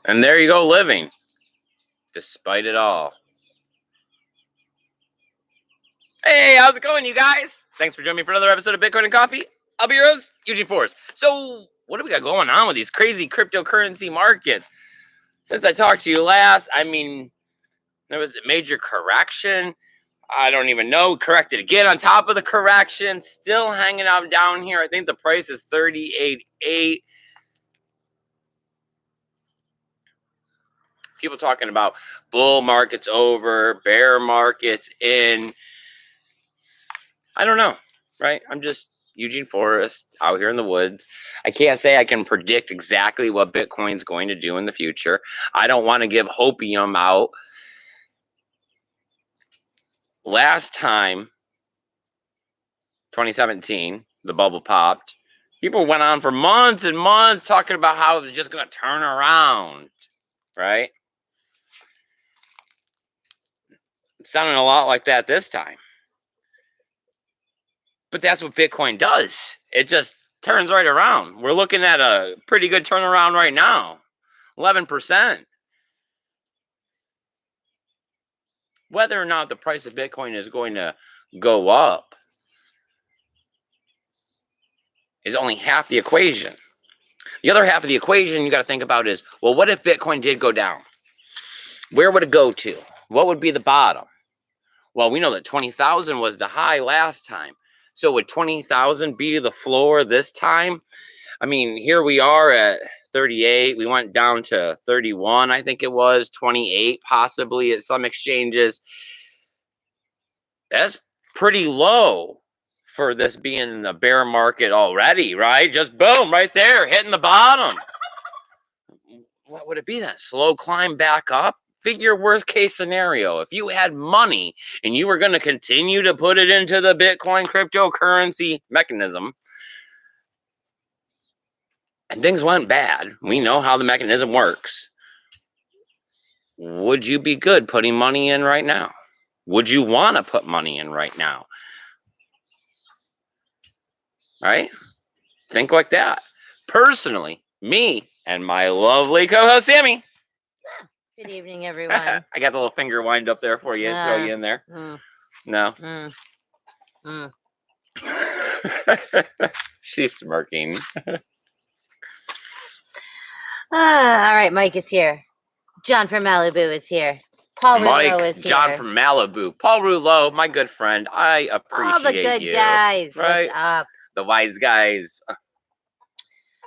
And there you go, living, despite it all. Hey, how's it going, you guys? Thanks for joining me for another episode of Bitcoin and Coffee. I'll be your host, Eugene Samantha. So, what do we got going on with these crazy cryptocurrency markets? Since I talked to you last, there was a major correction. I don't even know. Corrected again on top of the correction. Still hanging out down here. I think the price is 38.8. People talking about bull markets over, bear markets in. I don't know, right? I'm just Eugene Forrest out here in the woods. I can't say I can predict exactly what Bitcoin's going to do in the future. I don't want to give hopium out. Last time, 2017, the bubble popped. People went on for months and months talking about how it was just going to turn around, right? It sounded a lot like that this time. But that's what Bitcoin does. It just turns right around. We're looking at a pretty good turnaround right now. 11%. Whether or not the price of Bitcoin is going to go up is only half the equation. The other half of the equation you got to think about is, well, what if Bitcoin did go down? Where would it go to? What would be the bottom? Well, we know that 20,000 was the high last time. So would 20,000 be the floor this time? I mean, here we are at 38. We went down to 31, I think it was, 28 possibly at some exchanges. That's pretty low for this being in the bear market already, right? Just boom, right there, hitting the bottom. What would it be then? Slow climb back up? Figure worst case scenario. If you had money and you were going to continue to put it into the Bitcoin cryptocurrency mechanism, and things went bad, we know how the mechanism works. Would you be good putting money in right now? Would you want to put money in right now? Right? Think like that. Personally, me and my lovely co-host, Sammy. Good evening, everyone. I got the little finger wind up there for you. Throw you in there. No. She's smirking. All right, Mike is here. John from Malibu is here. Paul Rouleau is here. John from Malibu. Paul Rouleau, my good friend. I appreciate all the good you. Guys. Right? What's up? The wise guys.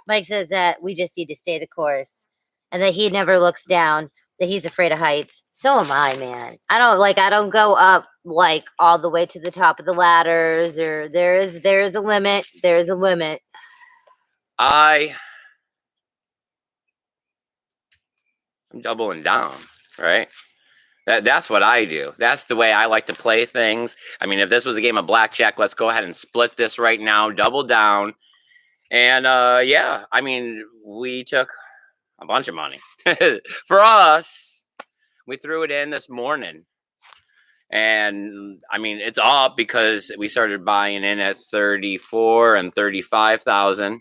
Mike says that we just need to stay the course and that he never looks down, that he's afraid of heights. So am I, man. I don't go up like all the way to the top of the ladders, or there is a limit. There's a limit. I'm doubling down, right? That's what I do. That's the way I like to play things. I mean, if this was a game of blackjack, let's go ahead and split this right now, double down. And yeah, I mean, we took a bunch of money. For us, we threw it in this morning. And I mean, it's up because we started buying in at 34 and 35,000.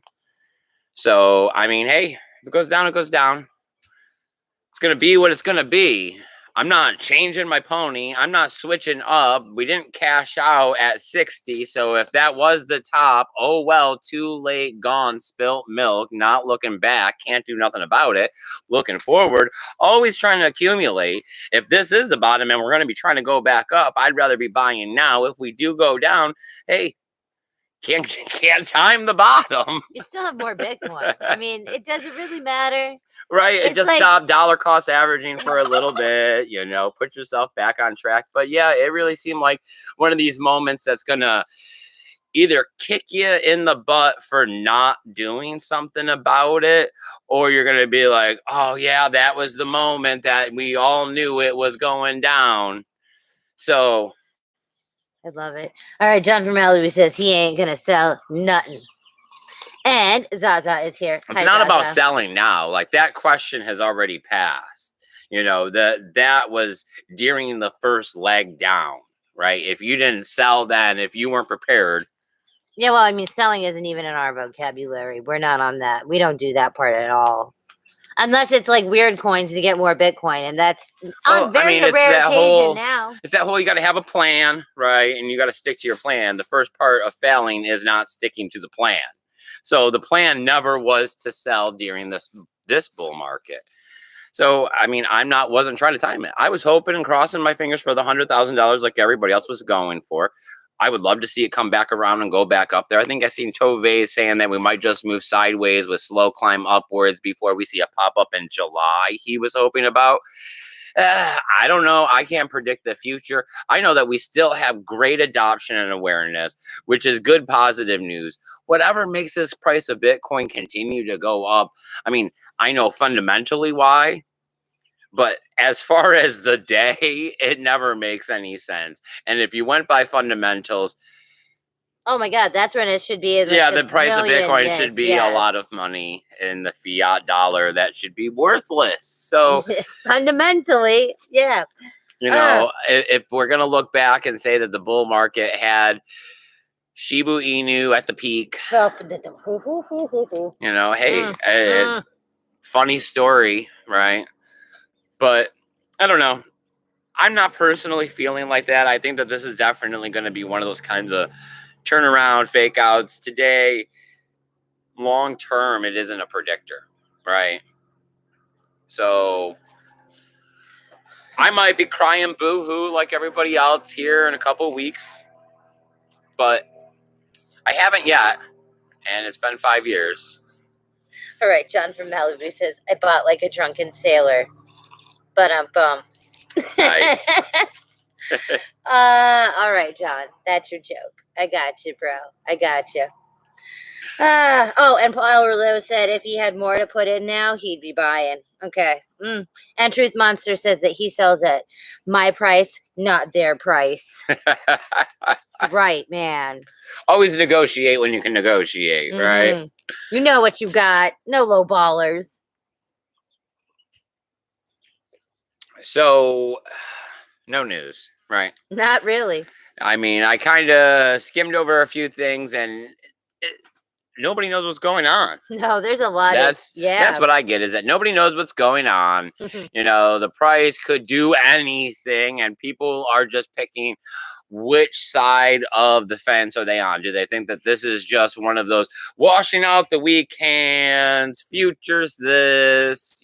So, I mean, hey, if it goes down, it goes down. It's going to be what it's going to be. I'm not changing my pony. I'm not switching up. We didn't cash out at 60. So if that was the top, oh, well, too late, gone, spilt milk, not looking back, can't do nothing about it. Looking forward, always trying to accumulate. If this is the bottom and we're going to be trying to go back up, I'd rather be buying now. If we do go down, hey, can't time the bottom. You still have more Bitcoin. I mean, it doesn't really matter. Right, it just stopped dollar cost averaging for a little bit, put yourself back on track. But yeah, it really seemed like one of these moments that's going to either kick you in the butt for not doing something about it, or you're going to be like, oh yeah, that was the moment that we all knew it was going down. So. I love it. All right, John from Malibu says he ain't going to sell nothing. And Zaza is here. It's not about selling now. Like, that question has already passed. That was during the first leg down, right? If you didn't sell then, if you weren't prepared. Yeah, well, I mean, selling isn't even in our vocabulary. We're not on that. We don't do that part at all. Unless it's like weird coins to get more Bitcoin, and that's Well, on very it's rare that occasion whole now. it's that whole you got to have a plan, right? And you got to stick to your plan. The first part of failing is not sticking to the plan. So the plan never was to sell during this bull market. So wasn't trying to time it. I was hoping and crossing my fingers for the $100,000 like everybody else was going for. I would love to see it come back around and go back up there. I think I seen Tove saying that we might just move sideways with slow climb upwards before we see a pop up in July. He was hoping about. I don't know. I can't predict the future. I know that we still have great adoption and awareness, which is good, positive news. Whatever makes this price of Bitcoin continue to go up. I know fundamentally why, but as far as the day, it never makes any sense. And if you went by fundamentals, oh my God, that's when it should be. Yeah, the price of Bitcoin should be a lot of money in the fiat dollar that should be worthless. So fundamentally, yeah. If we're going to look back and say that the bull market had Shiba Inu at the peak, funny story, right? But I don't know. I'm not personally feeling like that. I think that this is definitely going to be one of those kinds of turnaround fake outs today. Long term, it isn't a predictor, right? So I might be crying boo-hoo like everybody else here in a couple of weeks, but I haven't yet, and it's been 5 years. All right, John from Malibu says, I bought like a drunken sailor, but I'm bummed. Nice. All right, John, that's your joke. I got you, bro. I got you. And Paul Rouleau said if he had more to put in now, he'd be buying. Okay. And Truth Monster says that he sells at my price, not their price. Right, man. Always negotiate when you can negotiate, right? You know what you got. No low ballers. So, no news, right? Not really. I kind of skimmed over a few things, and nobody knows what's going on. No, there's a lot That's what I get, is that nobody knows what's going on. The price could do anything, and people are just picking which side of the fence are they on. Do they think that this is just one of those washing out the weak hands, futures this,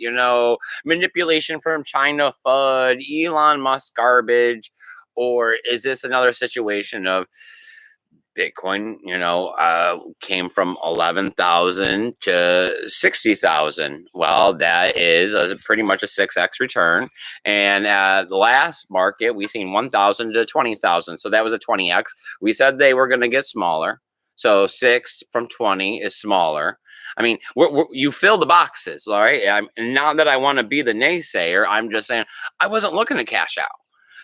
manipulation from China FUD, Elon Musk garbage, or is this another situation of Bitcoin, came from 11,000 to 60,000. Well, that is pretty much a 6x return. And the last market, we seen 1,000 to 20,000. So that was a 20x. We said they were going to get smaller. So 6 from 20 is smaller. You fill the boxes, all right? Not that I want to be the naysayer. I'm just saying I wasn't looking to cash out.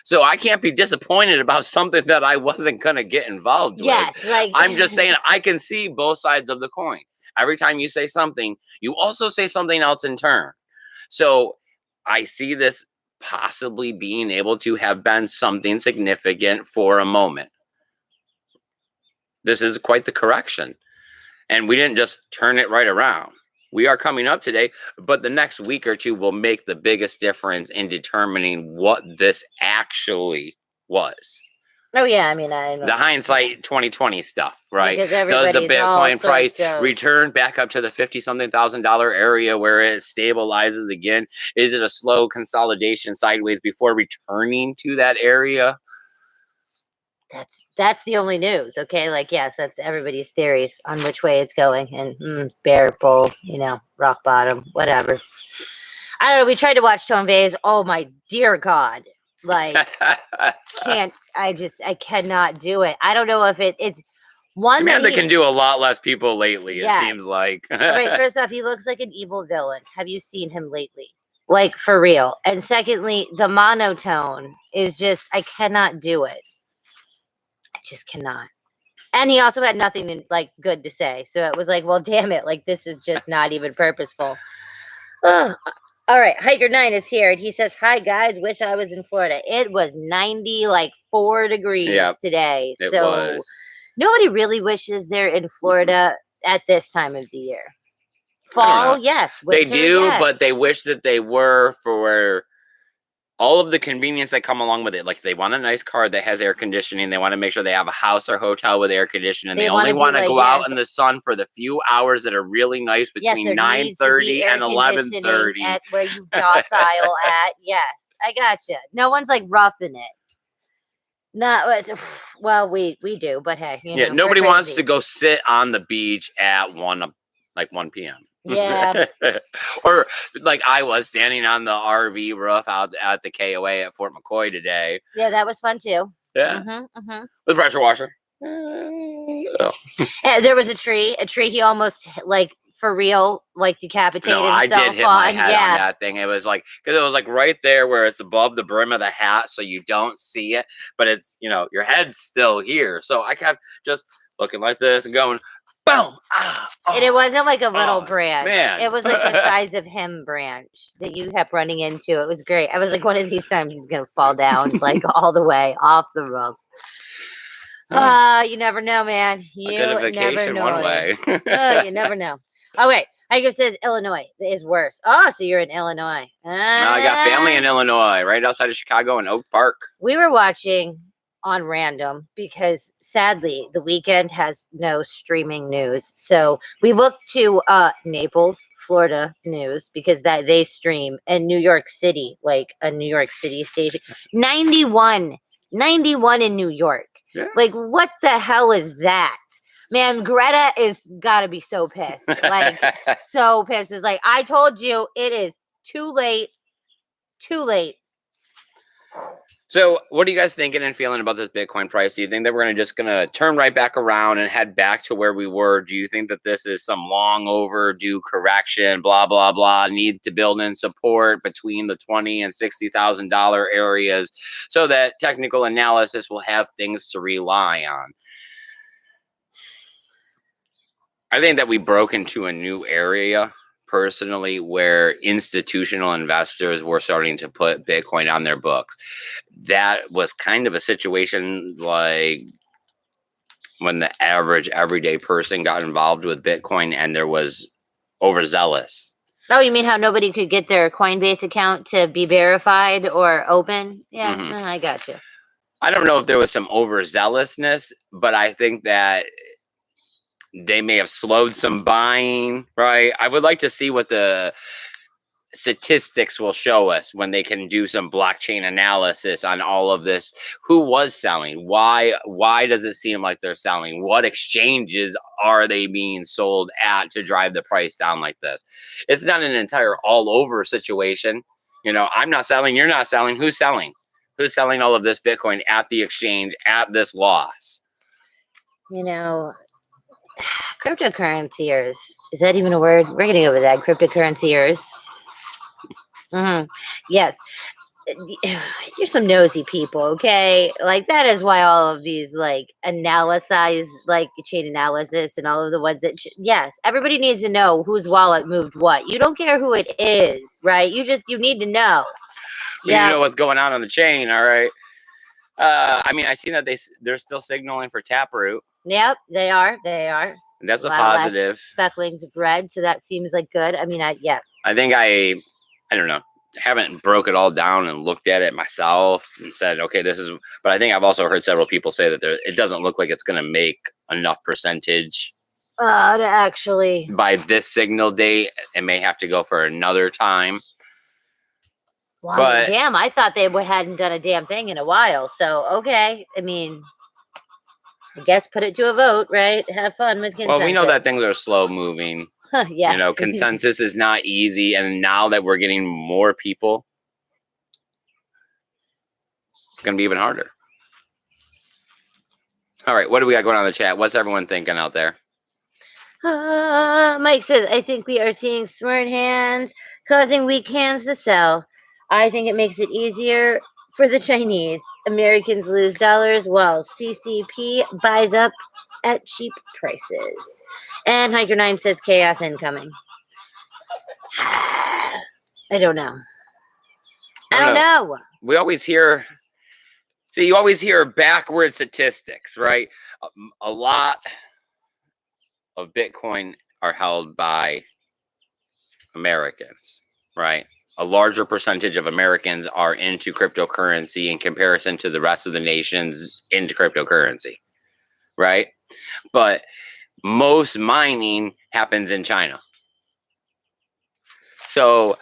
So I can't be disappointed about something that I wasn't going to get involved with. I'm just saying I can see both sides of the coin. Every time you say something, you also say something else in turn. So I see this possibly being able to have been something significant for a moment. This is quite the correction. And we didn't just turn it right around. We are coming up today, but the next week or two will make the biggest difference in determining what this actually was. Oh, yeah. I know. The hindsight 2020 stuff, right? Does the Bitcoin price return back up to the $50-something thousand area where it stabilizes again? Is it a slow consolidation sideways before returning to that area? That's the only news, okay? Yes, that's everybody's theories on which way it's going. And bear, bull, rock bottom, whatever. I don't know. We tried to watch Tonve's. Oh, my dear God. I cannot do it. I don't know if it's one. Samantha can do a lot less people lately, it seems like. Right, first off, he looks like an evil villain. Have you seen him lately? For real. And secondly, the monotone is just, I cannot do it. Just cannot. And he also had nothing good to say, so it was well, damn it, this is just not even purposeful. All right, Hiker 9 is here, and he says, hi guys, wish I was in Florida. It was 94 degrees today. It was. Nobody really wishes they're in Florida at this time of the year. Fall, yes. They Winter, do, yes. but they wish that they were for all of the convenience that come along with it. Like they want a nice car that has air conditioning. They want to make sure they have a house or hotel with air conditioning. They only want to go out in the sun for the few hours that are really nice between 9:30 and 11:30. At where you docile at. Yes, I gotcha. No one's like roughing it. Not well, we do, but hey, Yeah, nobody wants to go sit on the beach at 1 p.m. Yeah. Or like I was standing on the RV roof out at the KOA at Fort McCoy today. Yeah, that was fun too. Yeah. The pressure washer. There was a tree he almost like for real, like decapitated No, I himself did hit my head on that thing. It was like, because it was like right there where it's above the brim of the hat, so you don't see it, but it's, your head's still here. So I kept just looking like this and going, boom. And it wasn't like a little branch. Man. It was like the size of him branch that you kept running into. It was great. I was like, one of these times he's going to fall down like all the way off the roof. You never know, man. You a vacation never know. one way. You never know. Oh, wait. Hiker says Illinois is worse. Oh, so you're in Illinois. I got family in Illinois, right outside of Chicago in Oak Park. We were watching on random because sadly the weekend has no streaming news. So we looked to Naples, Florida news because that they stream, and New York City, like a New York City station. 91 in New York. Yeah. Like, what the hell is that? Man, Greta is gotta be so pissed. Like, so pissed. It's like, I told you, it is too late. Too late. So what are you guys thinking and feeling about this Bitcoin price? Do you think that we're just going to turn right back around and head back to where we were? Do you think that this is some long overdue correction, blah, blah, blah, need to build in support between the $20,000 and $60,000 areas so that technical analysis will have things to rely on? I think that we broke into a new area personally where institutional investors were starting to put Bitcoin on their books. That was kind of a situation like when the average everyday person got involved with Bitcoin and there was overzealous. Oh, you mean how nobody could get their Coinbase account to be verified or open? Yeah, I got you. I don't know if there was some overzealousness, but I think that they may have slowed some buying, right? I would like to see what the statistics will show us when they can do some blockchain analysis on all of this. Who was selling? Why does it seem like they're selling? What exchanges are they being sold at to drive the price down like this? It's not an entire all over situation. I'm not selling, you're not selling. Who's selling? Who's selling all of this Bitcoin at the exchange at this loss? Cryptocurrencyers. Is that even a word? We're getting over that. Cryptocurrencyers. Yes. You're some nosy people, okay? Like, that is why all of these, like, analyze, like, chain analysis and all of the ones that, yes, everybody needs to know whose wallet moved what. You don't care who it is, right? You need to know. You know what's going on the chain, all right? I see that they're still signaling for Taproot. Yep, they are. That's a positive. Specklings of bread, so that seems like good. I think I don't know, haven't broke it all down and looked at it myself and said, okay, this is, but I think I've also heard several people say that it doesn't look like it's going to make enough percentage to actually by this signal date. It may have to go for another time. Wow, but damn, I thought they hadn't done a damn thing in a while. So, okay. I guess put it to a vote, right? Have fun with consensus. Well, we know that things are slow moving. Yeah. Consensus is not easy. And now that we're getting more people, it's going to be even harder. All right. What do we got going on in the chat? What's everyone thinking out there? Mike says, I think we are seeing smart hands causing weak hands to sell. I think it makes it easier for the Chinese. Americans lose dollars while CCP buys up at cheap prices. And Hiker9 says chaos incoming. I don't know. I don't know. We always hear, you always hear backward statistics, right? A lot of Bitcoin are held by Americans, right? A larger percentage of Americans are into cryptocurrency in comparison to the rest of the nations into cryptocurrency, right? But most mining happens in China. So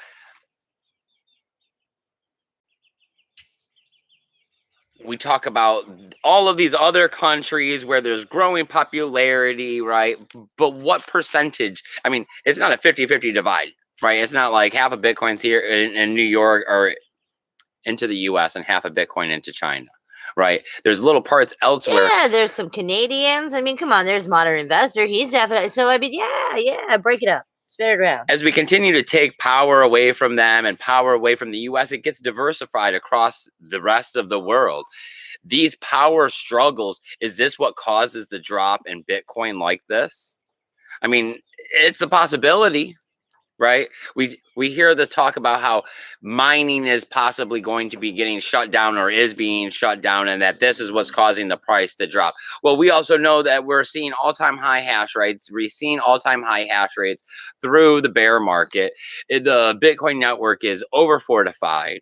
we talk about all of these other countries where there's growing popularity, right? But what percentage? I mean, it's not a 50-50 divide, right? It's not like half of Bitcoin's here in New York or into the US and half of Bitcoin into China, right? There's little parts elsewhere. Yeah, there's some Canadians. I mean, come on, there's Modern Investor. He's definitely, so I mean, yeah, break it up. Spin it around. As we continue to take power away from them and power away from the US, it gets diversified across the rest of the world. These power struggles, is this what causes the drop in Bitcoin like this? I mean, it's a possibility, right? We hear the talk about how mining is possibly going to be getting shut down or is being shut down, and that this is what's causing the price to drop. Well, we also know that we're seeing all-time high hash rates. We're seeing all-time high hash rates through the bear market. The Bitcoin network is over fortified.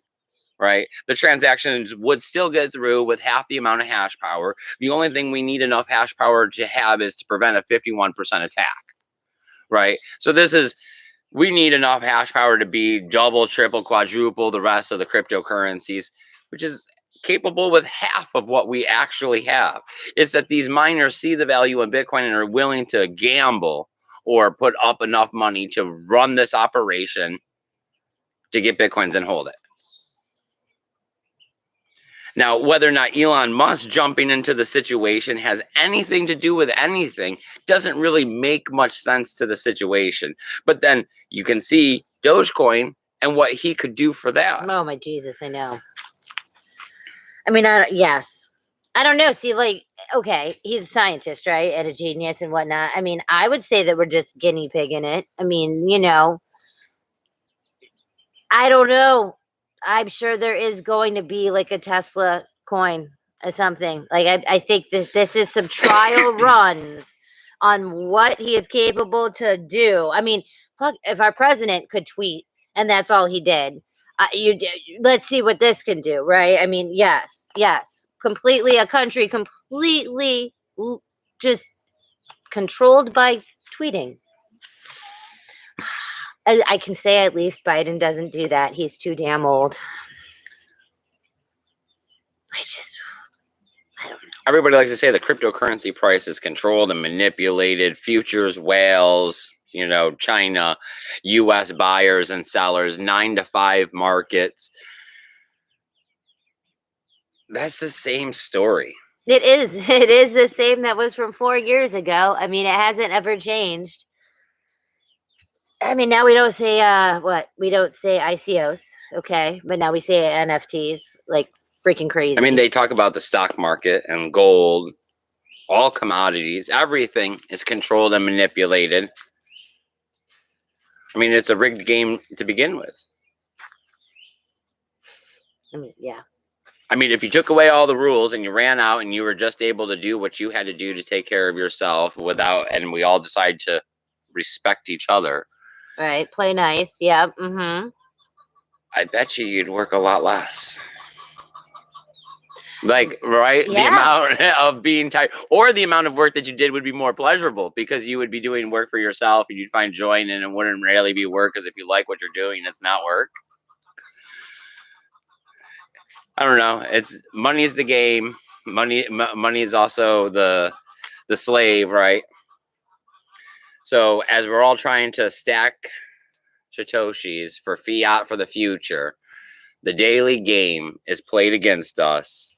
Right, the transactions would still get through with half the amount of hash power. The only thing we need enough hash power to have is to prevent a 51% attack. Right, so we need enough hash power to be double, triple, quadruple the rest of the cryptocurrencies, which is capable with half of what we actually have. It's that these miners see the value in Bitcoin and are willing to gamble or put up enough money to run this operation to get Bitcoins and hold it. Now, whether or not Elon Musk jumping into the situation has anything to do with anything doesn't really make much sense to the situation. But then you can see Dogecoin and what he could do for that. Oh my Jesus, I know. I mean, yes. I don't know. See, like, okay, he's a scientist, right? And a genius and whatnot. I mean, I would say that we're just guinea pigging it. I mean, I don't know. I'm sure there is going to be like a Tesla coin or something. Like I think this is some trial runs on what he is capable to do. I mean, fuck, if our president could tweet and that's all he did, let's see what this can do, right? I mean, yes, completely a country completely just controlled by tweeting. I can say at least Biden doesn't do that. He's too damn old. I don't know. Everybody likes to say the cryptocurrency price is controlled and manipulated. Futures, whales, China, US buyers and sellers, 9 to 5 markets. That's the same story. It is. It is the same that was from 4 years ago. I mean, it hasn't ever changed. I mean, now we don't say we don't say ICOs, okay? But now we say NFTs, like freaking crazy. I mean, they talk about the stock market and gold, all commodities, everything is controlled and manipulated. I mean, it's a rigged game to begin with. I mean, yeah. I mean, if you took away all the rules and you ran out and you were just able to do what you had to do to take care of yourself and we all decide to respect each other. Right. Play nice. Yep. Mm-hmm. I bet you'd work a lot less. Like, right? Yeah. The amount of being tired or the amount of work that you did would be more pleasurable because you would be doing work for yourself and you'd find joy in it and it wouldn't really be work, because if you like what you're doing, it's not work. I don't know. It's money is the game. Money is also the slave, right? So as we're all trying to stack Satoshis for fiat for the future, the daily game is played against us.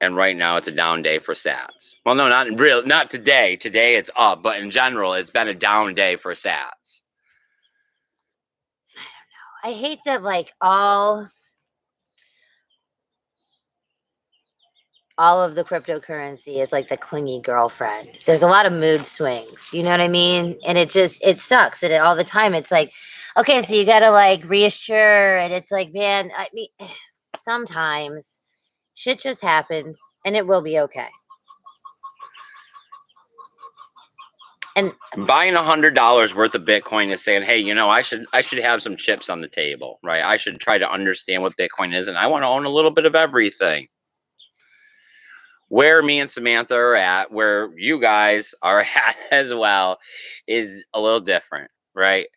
And right now it's a down day for sats. Well, no, not today. Today it's up, but in general, it's been a down day for sats. I don't know. I hate that like all of the cryptocurrency is like the clingy girlfriend. There's a lot of mood swings. You know what I mean? And it sucks. And all the time it's like, okay, so you got to like reassure. And it's like, man, I mean, sometimes shit just happens and it will be okay. And buying $100 worth of Bitcoin is saying, hey, I should have some chips on the table, right? I should try to understand what Bitcoin is, and I want to own a little bit of everything. Where me and Samantha are at, where you guys are at as well, is a little different, right?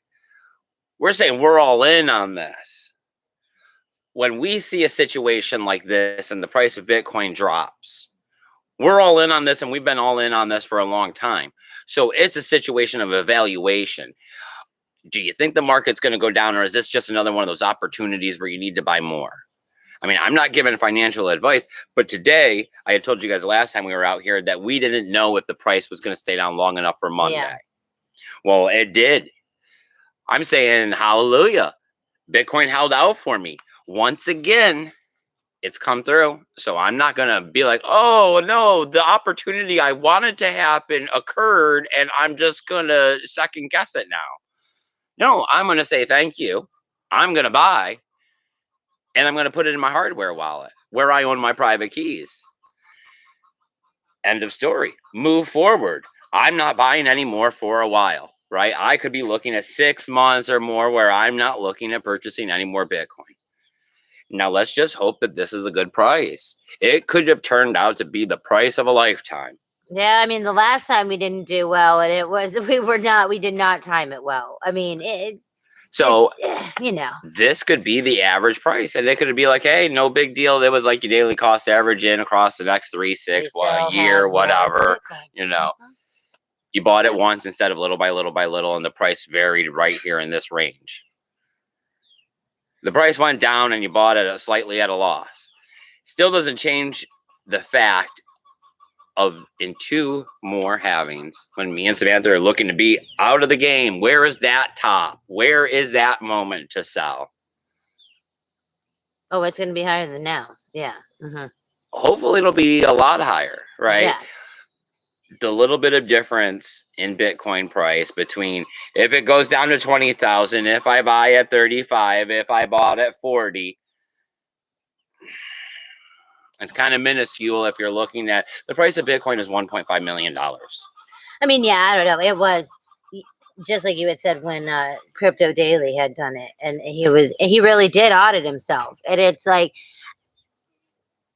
We're saying we're all in on this. When we see a situation like this and the price of Bitcoin drops, we're all in on this, and we've been all in on this for a long time. So it's a situation of evaluation. Do you think the market's going to go down, or is this just another one of those opportunities where you need to buy more? I mean, I'm not giving financial advice, but today I had told you guys last time we were out here that we didn't know if the price was going to stay down long enough for Monday. Yeah. Well, it did. I'm saying hallelujah. Bitcoin held out for me. Once again, it's come through. So I'm not going to be like, oh, no, the opportunity I wanted to happen occurred, and I'm just going to second guess it now. No, I'm going to say thank you. I'm going to buy, and I'm going to put it in my hardware wallet where I own my private keys. End of story. Move forward. I'm not buying any more for a while, right? I could be looking at 6 months or more where I'm not looking at purchasing any more Bitcoin. Now, let's just hope that this is a good price. It could have turned out to be the price of a lifetime. Yeah, I mean, the last time we didn't do well, and we did not time it well. I mean, this could be the average price, and it could be like, hey, no big deal. It was like your daily cost average in across the next 3, 6, year, whatever. You bought it once instead of little by little by little, and the price varied right here in this range. The price went down, and you bought it slightly at a loss. Still doesn't change the fact of in 2 more halvings, when me and Samantha are looking to be out of the game, where is that top? Where is that moment to sell? Oh, it's going to be higher than now. Yeah. Mm-hmm. Hopefully it'll be a lot higher, right? Yeah. The little bit of difference in Bitcoin price between if it goes down to 20,000, if I buy at 35, if I bought at 40, it's kind of minuscule if you're looking at the price of Bitcoin is $1.5 million. I mean, yeah, I don't know. It was just like you had said when Crypto Daily had done it, and he really did audit himself. And it's like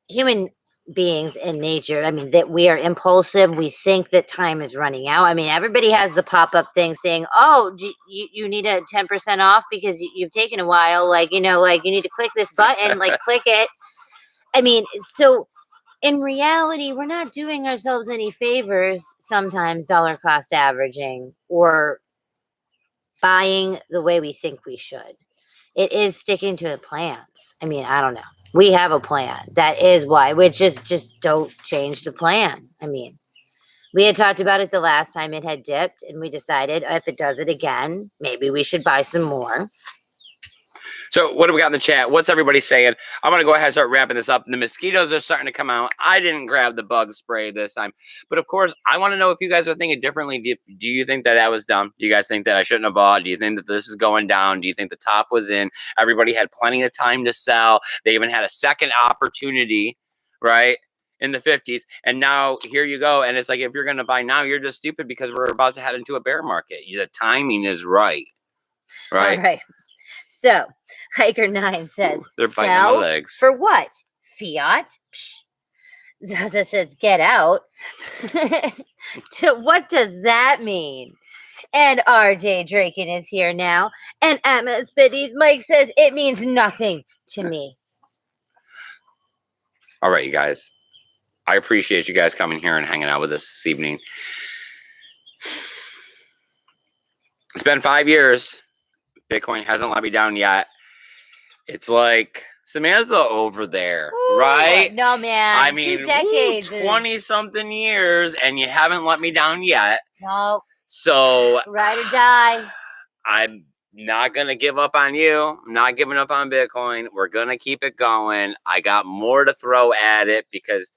human beings in nature. I mean, that we are impulsive. We think that time is running out. I mean, everybody has the pop-up thing saying, "Oh, you need a 10% off because you've taken a while. Like you need to click this button. Like click it." I mean, so in reality, we're not doing ourselves any favors sometimes dollar cost averaging or buying the way we think we should. It is sticking to the plans. I mean, I don't know. We have a plan. That is why. Which is just don't change the plan. I mean, we had talked about it the last time it had dipped, and we decided if it does it again, maybe we should buy some more. So what do we got in the chat? What's everybody saying? I'm going to go ahead and start wrapping this up. The mosquitoes are starting to come out. I didn't grab the bug spray this time. But, of course, I want to know if you guys are thinking differently. Do you think that was dumb? Do you guys think that I shouldn't have bought? Do you think that this is going down? Do you think the top was in? Everybody had plenty of time to sell. They even had a second opportunity, right, in the 50s. And now here you go. And it's like if you're going to buy now, you're just stupid because we're about to head into a bear market. The timing is right. Right? All right. So, Hiker9 says, they're biting my legs. For what? Fiat? Psh. Zaza says, get out. What does that mean? And RJ Draken is here now. And Emma Spitties Mike says, it means nothing to me. All right, you guys. I appreciate you guys coming here and hanging out with us this evening. It's been 5 years. Bitcoin hasn't let me down yet. It's like Samantha over there, right? No, man. I mean, 2 decades. 20-something years, and you haven't let me down yet. No. So, ride or die. I'm not going to give up on you. I'm not giving up on Bitcoin. We're going to keep it going. I got more to throw at it because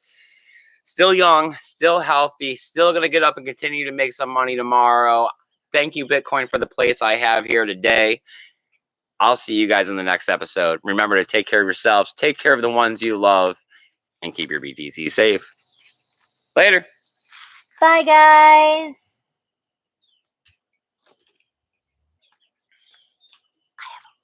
still young, still healthy, still going to get up and continue to make some money tomorrow. Thank you, Bitcoin, for the place I have here today. I'll see you guys in the next episode. Remember to take care of yourselves, take care of the ones you love, and keep your BTC safe. Later. Bye, guys.